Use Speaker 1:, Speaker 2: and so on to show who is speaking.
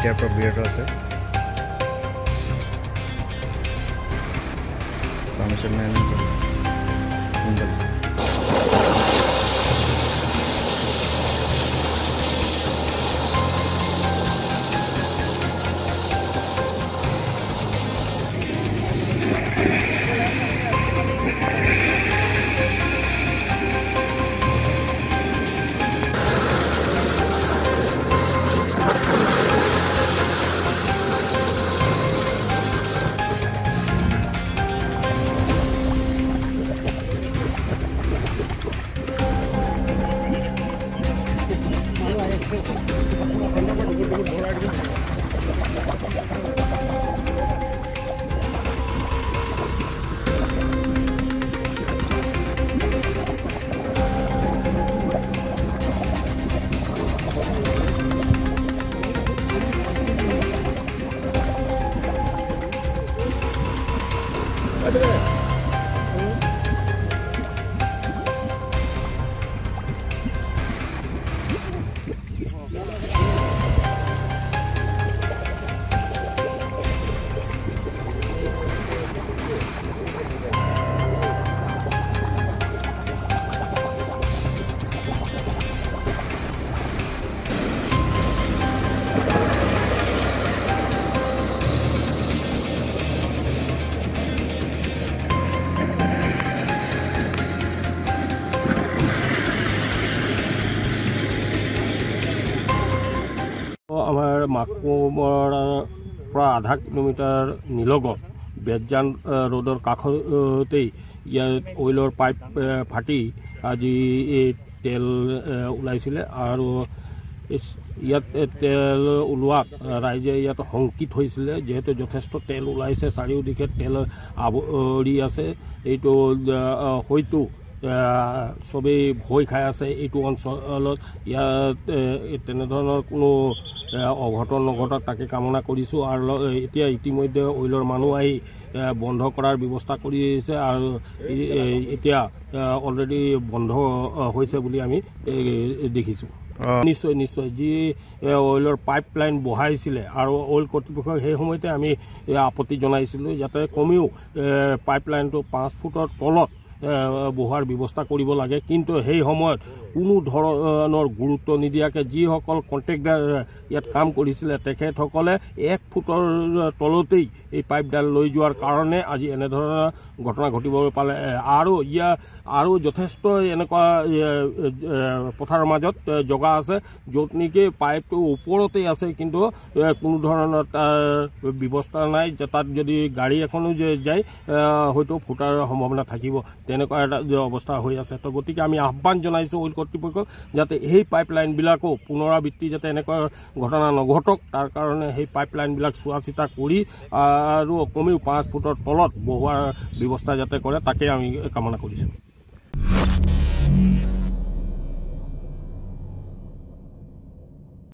Speaker 1: এতিয়াৰ পৰা বিৰত আছে পাৰ্মিশ্যন নাই আমাৰ মাকুমৰ পৰা আধা কিলোমিটাৰ নিলগত বেতজান ৰোডৰ কাষতেই ইয়াত অইলৰ পাইপ ফাটি আজি তেল ওলাইছিলে আৰু ইয়াত তেল ওলোৱাত ৰাইজে ইয়াত শংকিত হৈছিলে যিহেতু যথেষ্ট তেল ওলাইছে চাৰিওদিশে তেল আৱৰি আছে এইটো হয়তো সবেই ভয় খাই আছে এইটো অঞ্চলত ইয়াত তেনেধৰণৰ কোনো অঘটন নঘটক তাকে কামনা কৰিছোঁ আৰু এতিয়া ইতিমধ্যে অইলৰ মানুহ আহি বন্ধ কৰাৰ ব্যৱস্থা কৰিছে আৰু এতিয়া অলৰেডি বন্ধ হৈছে বুলি আমি দেখিছোঁ নিশ্চয় নিশ্চয় যি অইলৰ পাইপ লাইন বহাইছিলে আৰু অইল কৰ্তৃপক্ষক সেই সময়তে আমি আপত্তি জনাইছিলোঁ যাতে কমেও পাইপ লাইনটো 5 ফুটৰ তলত বহোৱাৰ ব্যৱস্থা কৰিব লাগে কিন্তু সেই সময়ত কোনো ধৰণৰ গুৰুত্ব নিদিয়াকৈ যিসকল কণ্ট্ৰেক্টাৰ ইয়াত কাম কৰিছিলে তেখেতসকলে 1 ফুটৰ তলতেই এই পাইপডাল লৈ যোৱাৰ কাৰণে আজি এনেধৰণৰ ঘটনা ঘটিব পালে আৰু যথেষ্ট এনেকুৱা পথাৰৰ মাজত জগা আছে য'ত নেকি পাইপটো ওপৰতেই আছে কিন্তু কোনো ধৰণৰ ব্যৱস্থা নাই যে তাত যদি গাড়ী এখনো যায় হয়তো ফুটাৰ সম্ভাৱনা থাকিব তেনেকুৱা এটা অৱস্থা হৈ আছে তো গতিকে আমি আহ্বান জনাইছোঁ অইল কৰ্তৃপক্ষক যাতে এই পাইপ লাইনবিলাকো পুনৰাবৃত্তি যাতে এনেকুৱা ঘটনা নঘটক তাৰ কাৰণে সেই পাইপ লাইনবিলাক চোৱা চিতা কৰি আৰু কমেও 5 ফুটৰ তলত বহোৱাৰ ব্যৱস্থা যাতে কৰে তাকে আমি কামনা কৰিছোঁ।